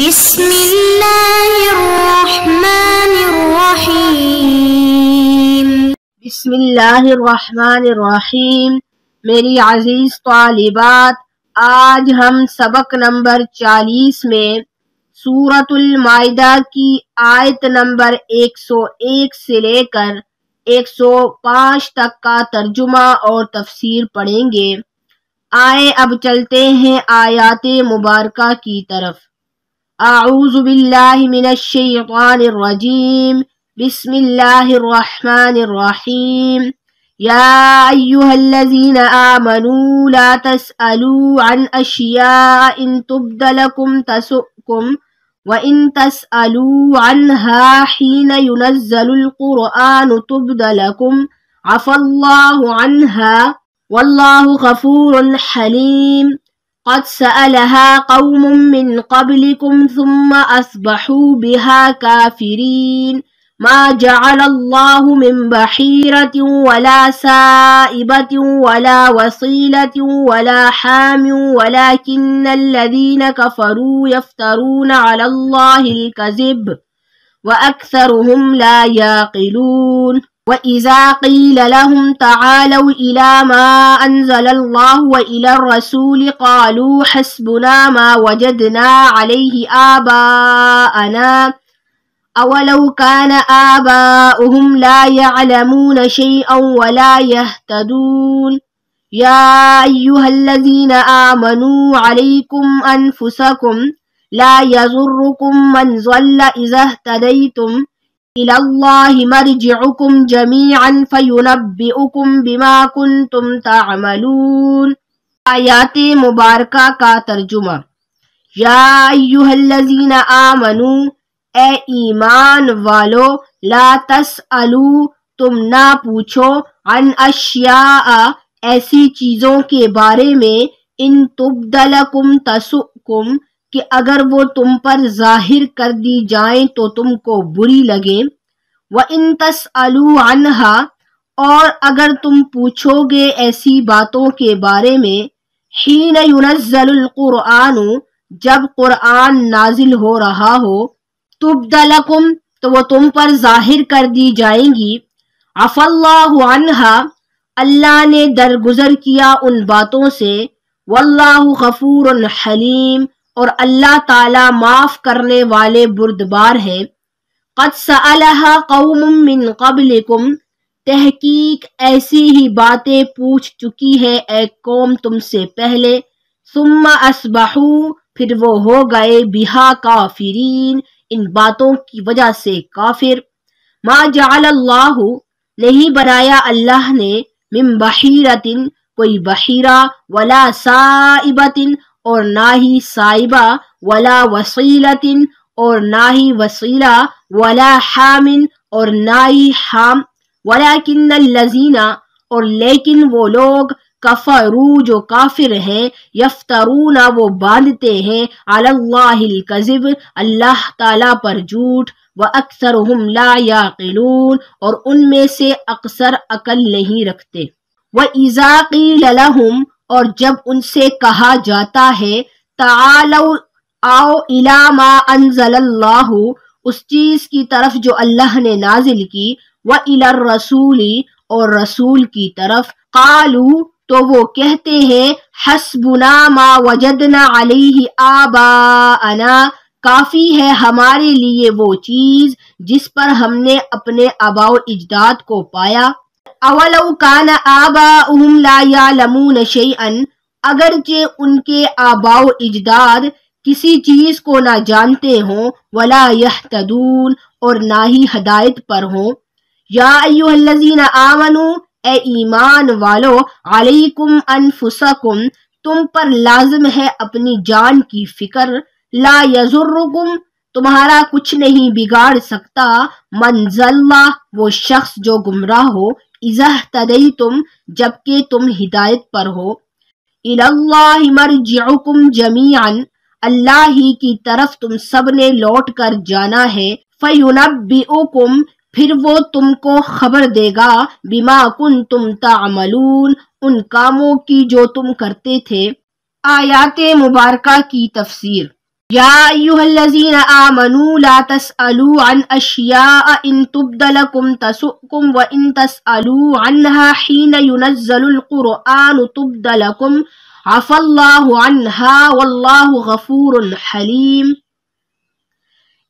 بسم اللہ الرحمن الرحیم۔ بسم اللہ الرحمن الرحیم۔ میری عزیز طالبات، آج ہم سبق نمبر 40 میں سورۃ المائدہ کی آیت نمبر 101 سے لے کر 105 تک کا ترجمہ اور تفسیر پڑھیں گے۔ آئیں اب چلتے ہیں آیات مبارکہ کی طرف۔ اعوذ باللہ من الشیطان الرجیم، بسم اللہ الرحمن الرحیم۔ یا ایہا الذین آمنوا لا تسألوا عن اشیاء ان تبد لکم تسؤکم وان تسألوا عنها حین ينزل القرآن تبد لکم عفا اللہ عنها واللہ غفور حلیم۔ قد سألها قوم من قبلكم ثم أصبحوا بها كافرين ما جعل الله من بحيرة ولا سائبة ولا وصيلة ولا حام ولكن الذين كفروا يفترون على الله الكذب وأكثرهم لا يعقلون۔ وَإِذَا قِيلَ لَهُمْ تَعَالَوْا إِلَى مَا أَنزَلَ اللَّهُ وَإِلَى الرَّسُولِ قَالُوا حَسْبُنَا مَا وَجَدْنَا عَلَيْهِ آبَاءَنَا أَوَلَوْ كَانَ آبَاؤُهُمْ لَا يَعْلَمُونَ شَيْئًا وَلَا يَهْتَدُونَ۔ يَا أَيُّهَا الَّذِينَ آمَنُوا عَلَيْكُمْ أَنفُسَكُمْ لَا يَضُرُّكُمْ مَنْ ضَلَّ إِذَا اهْتَدَيْتُمْ إِلَى اللَّهِ مَرْجِعُكُمْ جَمِيعًا فَيُنَبِّئُكُمْ بِمَا كُنْتُمْ تَعْمَلُونَ۔ آیات مبارکہ کا ترجمہ۔ یا ایہا الذین آمنوا، اے ایمان والو، لا تسألوا، تم نہ پوچھو، عن اشیاء، ایسی چیزوں کے بارے میں، ان تبد لکم تسؤکم، کہ اگر وہ تم پر ظاہر کر دی جائیں تو تم کو بری لگیں، وَإِن تَسْأَلُوا عَنْهَا، اور اگر تم پوچھو گے ایسی باتوں کے بارے میں، حِينَ يُنَزَّلُ الْقُرْآنُ، جب قرآن نازل ہو رہا ہو، تُبْدَ لَكُمْ، تو وہ تم پر ظاہر کر دی جائیں گی، عَفَا اللَّهُ عَنْهَا، اللہ نے درگزر کیا ان باتوں سے، وَاللَّهُ غَفُورٌ حَلِيمٌ، اور اللہ تعالی معاف کرنے والے بردبار ہیں۔ قد سألها قوم من قبلكم، تحقیق ایسی ہی باتیں پوچھ چکی ہے اے قوم تم سے پہلے، ثم اصبحوا، پھر وہ ہو گئے، بہا کافرین، ان باتوں کی وجہ سے کافر۔ ما جعل اللہ، نہیں بنایا اللہ نے، من بحیرۃ، کوئی بحیرہ، ولا سائبۃ، اور نہ ہی سائبہ، ولا وصیلۃ، اور نہ ہی وصیلہ، ولا حام، اور نہ ہی حام، ولیکن الذین، اور لیکن وہ لوگ، کفروا، جو کافر ہیں، یفترون، وہ باندھتے ہیں، علی اللہ الکذب، اللہ تعالیٰ پر جھوٹ، واکثرهم لا یعقلون، اور ان میں سے اکثر عقل نہیں رکھتے۔ وَإِذَا قِیلَ لَهُمْ، اور جب ان سے کہا جاتا ہے، تعالوا، آؤ، الی ما انزل اللہ، اس چیز کی طرف جو اللہ نے نازل کی، وإلی الرسول، اور رسول کی طرف، قالوا، تو وہ کہتے ہیں، حسبنا ما وجدنا علیہ آباءنا، کافی ہے ہمارے لیے وہ چیز جس پر ہم نے اپنے آباء و اجداد کو پایا۔ اولو کان آباؤہم لا یعلمون شیئا، اگرچہ ان کے آباء و اجداد کسی چیز کو نہ جانتے ہوں، ولا یہتدون، اور نہ ہی ہدایت پر ہوں۔ یا ایہا الذین آمنوا، اے ایمان والو، علیکم انفسکم، تم پر لازم ہے اپنی جان کی فکر، لا یضرکم، تمہارا کچھ نہیں بگاڑ سکتا، من ضل، وہ شخص جو گمراہ ہو، اذا اہتدیتم، جبکہ تم ہدایت پر ہو، الی اللہ مرجعکم جمیعا، اللہ ہی کی طرف تم سب نے لوٹ کر جانا ہے، فینبئکم، پھر وہ تم کو خبر دے گا، بما کنتم تعملون، ان کاموں کی جو تم کرتے تھے۔ آیات مبارکہ کی تفسیر۔ یا ایھا الذین آمنوا لا تسألوا عن اشیاء ان تبد لکم تسؤکم وان تسألوا عنها حین ینزل القرآن تبد لکم عفا اللہ عنہا واللہ غفور حلیم۔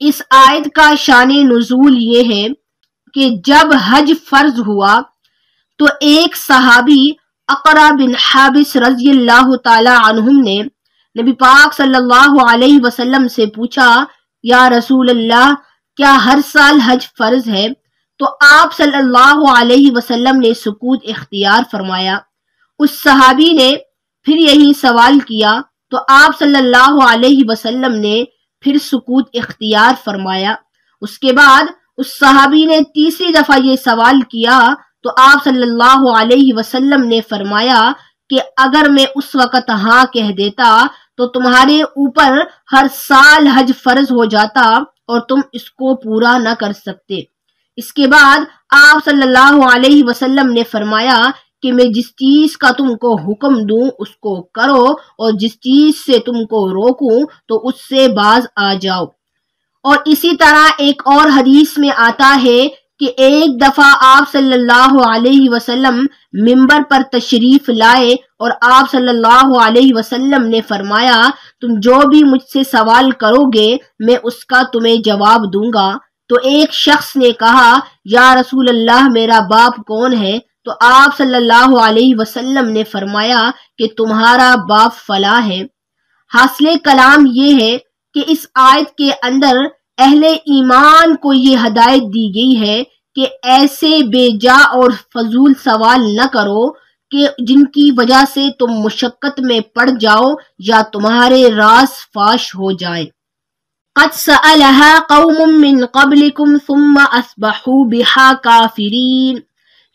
اس آیت کا شان نزول یہ ہے کہ جب حج فرض ہوا تو ایک صحابی اقرا بن حابس رضی اللہ تعالی عنہم نے نبی پاک صلی اللہ علیہ وسلم سے پوچھا، یا رسول اللہ کیا ہر سال حج فرض ہے؟ تو آپ صلی اللہ علیہ وسلم نے سکوت اختیار فرمایا۔ اس صحابی نے پھر یہی سوال کیا تو آپ صلی اللہ علیہ وسلم نے پھر سکوت اختیار فرمایا۔ اس کے بعد اس صحابی نے تیسری دفعہ یہ سوال کیا تو آپ صلی اللہ علیہ وسلم نے فرمایا کہ اگر میں اس وقت ہاں کہہ دیتا تو تمہارے اوپر ہر سال حج فرض ہو جاتا اور تم اس کو پورا نہ کر سکتے۔ اس کے بعد آپ صلی اللہ علیہ وسلم نے فرمایا کہ میں جس چیز کا تم کو حکم دوں اس کو کرو اور جس چیز سے تم کو روکوں تو اس سے باز آ جاؤ۔ اور اسی طرح ایک اور حدیث میں آتا ہے کہ ایک دفعہ آپ صلی اللہ علیہ وسلم منبر پر تشریف لائے اور آپ صلی اللہ علیہ وسلم نے فرمایا تم جو بھی مجھ سے سوال کرو گے میں اس کا تمہیں جواب دوں گا۔ تو ایک شخص نے کہا، یا رسول اللہ میرا باپ کون ہے؟ تو آپ صلی اللہ علیہ وسلم نے فرمایا کہ تمہارا باپ فلاں ہے۔ حاصل کلام یہ ہے کہ اس آیت کے اندر اہل ایمان کو یہ ہدایت دی گئی ہے کہ ایسے بے جا اور فضول سوال نہ کرو کہ جن کی وجہ سے تم مشقت میں پڑ جاؤ یا تمہارے راز فاش ہو جائے۔ قد سألها قوم من قبلكم ثم اصبحوا بها کافرین،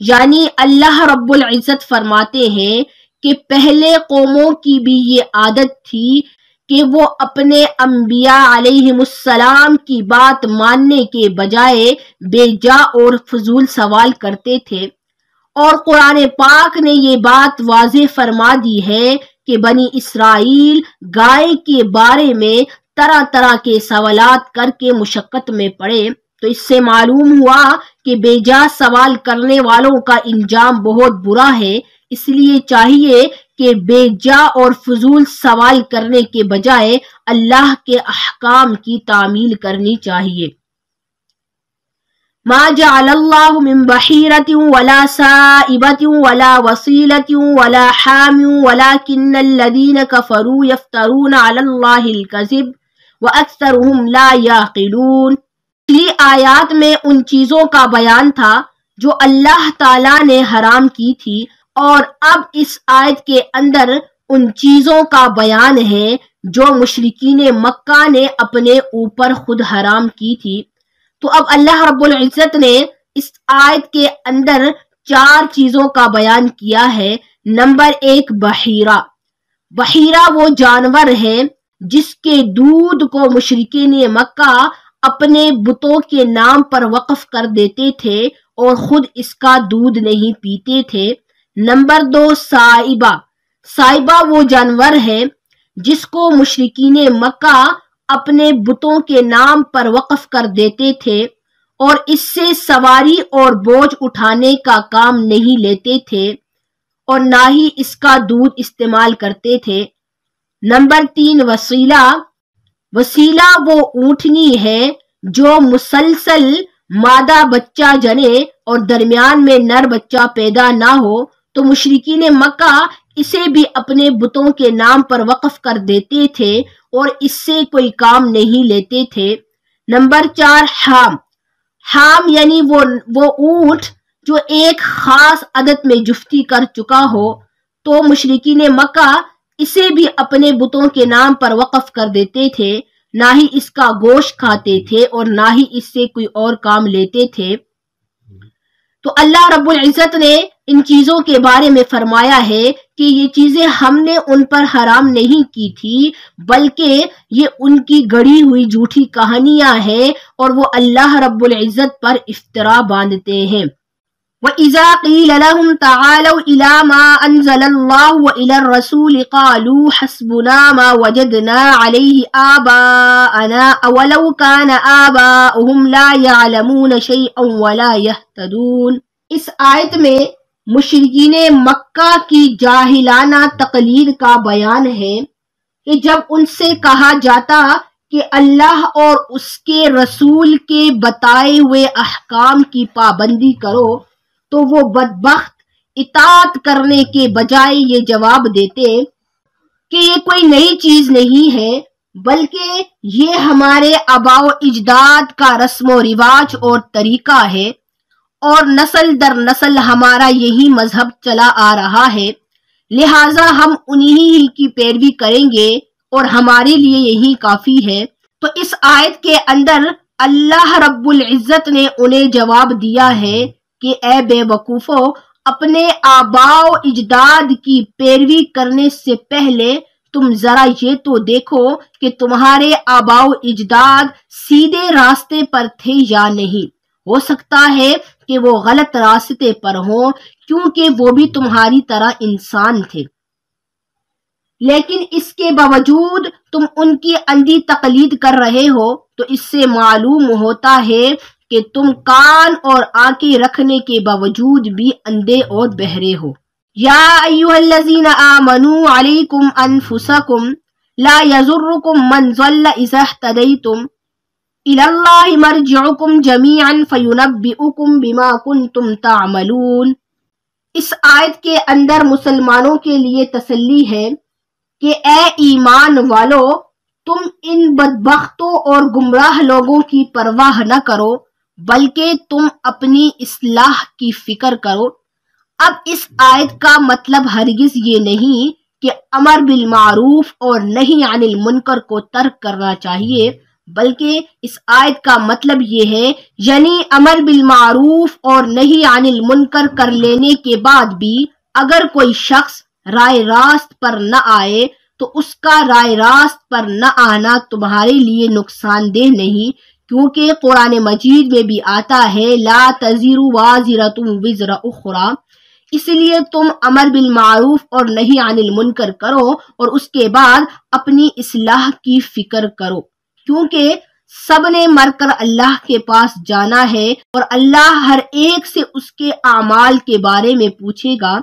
یعنی اللہ رب العزت فرماتے ہیں کہ پہلے قوموں کی بھی یہ عادت تھی کہ وہ اپنے انبیاء علیہم السلام کی بات ماننے کے بجائے بے جا اور فضول سوال کرتے تھے، اور قرآن پاک نے یہ بات واضح فرما دی ہے کہ بنی اسرائیل گائے کے بارے میں طرح طرح کے سوالات کر کے مشقت میں پڑے۔ تو اس سے معلوم ہوا کہ بے جا سوال کرنے والوں کا انجام بہت برا ہے، اس لیے چاہیے کہ بے جا اور فضول سوال کرنے کے بجائے اللہ کے احکام کی تعمیل کرنی چاہیے۔ ما جعل اللہ من بحیرۃ ولا سائبۃ ولا وصیلۃ ولا حام ولکن الذین کفروا یفترون علی اللہ الکذب واکثرهم لا یعقلون۔ پچھلی آیات میں ان چیزوں کا بیان تھا جو اللہ تعالیٰ نے حرام کی تھی، اور اب اس آیت کے اندر ان چیزوں کا بیان ہے جو مشرکین مکہ نے اپنے اوپر خود حرام کی تھی۔ تو اب اللہ رب العزت نے اس آیت کے اندر 4 چیزوں کا بیان کیا ہے۔ نمبر 1 بحیرہ۔ بحیرہ وہ جانور ہے جس کے دودھ کو مشرکین مکہ اپنے بتوں کے نام پر وقف کر دیتے تھے اور خود اس کا دودھ نہیں پیتے تھے۔ نمبر 2 سائبہ۔ سائبہ وہ جانور ہے جس کو مشرکین مکہ اپنے بتوں کے نام پر وقف کر دیتے تھے اور اس سے سواری اور بوجھ اٹھانے کا کام نہیں لیتے تھے اور نہ ہی اس کا دودھ استعمال کرتے تھے۔ نمبر 3 وسیلہ۔ وسیلہ وہ اونٹنی ہے جو مسلسل مادہ بچہ جنے اور درمیان میں نر بچہ پیدا نہ ہو، تو مشرکین مکہ اسے بھی اپنے بتوں کے نام پر وقف کر دیتے تھے اور اس سے کوئی کام نہیں لیتے تھے۔ نمبر 4 حام۔ حام یعنی وہ اونٹ جو ایک خاص عدد میں جفتی کر چکا ہو، تو مشرکین مکہ اسے بھی اپنے بتوں کے نام پر وقف کر دیتے تھے، نہ ہی اس کا گوشت کھاتے تھے اور نہ ہی اس سے کوئی اور کام لیتے تھے۔ تو اللہ رب العزت نے ان چیزوں کے بارے میں فرمایا ہے کہ یہ چیزیں ہم نے ان پر حرام نہیں کی تھی، بلکہ یہ ان کی گڑھی ہوئی جھوٹی کہانیاں ہیں اور وہ اللہ رب العزت پر افترا باندھتے ہیں۔ وَإِذَا قِيلَ لَهُمْ تَعَالَوْا إِلَى مَا أَنزَلَ اللَّهُ وَإِلَى الرَّسُولِ قَالُوا حَسْبُنَا مَا وَجَدْنَا عَلَيْهِ آبَاءَنَا أَوَلَوْ كَانَ آبَاؤُهُمْ لَا يَعْلَمُونَ شَيْئًا وَلَا يَهْتَدُونَ۔ اس آیت میں مشرکین مکہ کی جاہلانہ تقلید کا بیان ہے کہ جب ان سے کہا جاتا کہ اللہ اور اس کے رسول کے بتائے ہوئے احکام کی پابندی کرو تو وہ بدبخت اطاعت کرنے کے بجائے یہ جواب دیتے کہ یہ کوئی نئی چیز نہیں ہے بلکہ یہ ہمارے آباء و اجداد کا رسم و رواج اور طریقہ ہے اور نسل در نسل ہمارا یہی مذہب چلا آ رہا ہے، لہٰذا ہم انہی ہی کی پیروی کریں گے اور ہمارے لیے یہی کافی ہے۔ تو اس آیت کے اندر اللہ رب العزت نے انہیں جواب دیا ہے کہ اے بے وقوفو، اپنے آباء و اجداد کی پیروی کرنے سے پہلے تم ذرا یہ تو دیکھو کہ تمہارے آباء و اجداد سیدھے راستے پر تھے یا نہیں۔ ہو سکتا ہے کہ وہ غلط راستے پر ہوں کیونکہ وہ بھی تمہاری طرح انسان تھے، لیکن اس کے باوجود تم ان کی اندھی تقلید کر رہے ہو، تو اس سے معلوم ہوتا ہے کہ تم کان اور آنکھیں رکھنے کے باوجود بھی اندھے اور بہرے ہو۔ یا ایھا الذین آمنوا علیکم انفسکم لا یضرکم من ضل اذا اہتدیتم الی اللہ مرجعکم جمیعا فینبئکم بما کنتم تعملون۔ اس آیت کے اندر مسلمانوں کے لیے تسلی ہے کہ اے ایمان والو، تم ان بدبختوں اور گمراہ لوگوں کی پرواہ نہ کرو بلکہ تم اپنی اصلاح کی فکر کرو۔ اب اس آیت کا مطلب ہرگز یہ نہیں کہ امر بالمعروف اور نہی عن المنکر کو ترک کرنا چاہیے، بلکہ اس آیت کا مطلب یہ ہے یعنی امر بالمعروف اور نہی عن المنکر کر لینے کے بعد بھی اگر کوئی شخص رائے راست پر نہ آئے تو اس کا رائے راست پر نہ آنا تمہارے لیے نقصان دہ نہیں، کیونکہ قرآن مجید میں بھی آتا ہے لا تزر وازرۃ وزر اخری۔ اس لیے تم امر بالمعروف اور نہی عن المنکر کرو اور اس کے بعد اپنی اصلاح کی فکر کرو، کیونکہ سب نے مر کر اللہ کے پاس جانا ہے اور اللہ ہر ایک سے اس کے اعمال کے بارے میں پوچھے گا۔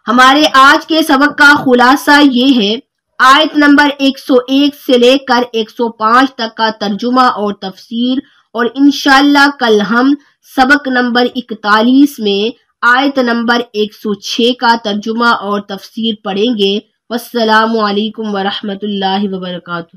ہمارے آج کے سبق کا خلاصہ یہ ہے، آیت نمبر 101 سے لے کر 105 تک کا ترجمہ اور تفسیر، اور انشاءاللہ کل ہم سبق نمبر 41 میں آیت نمبر 106 کا ترجمہ اور تفسیر پڑھیں گے۔ والسلام علیکم ورحمۃ اللہ وبرکاتہ۔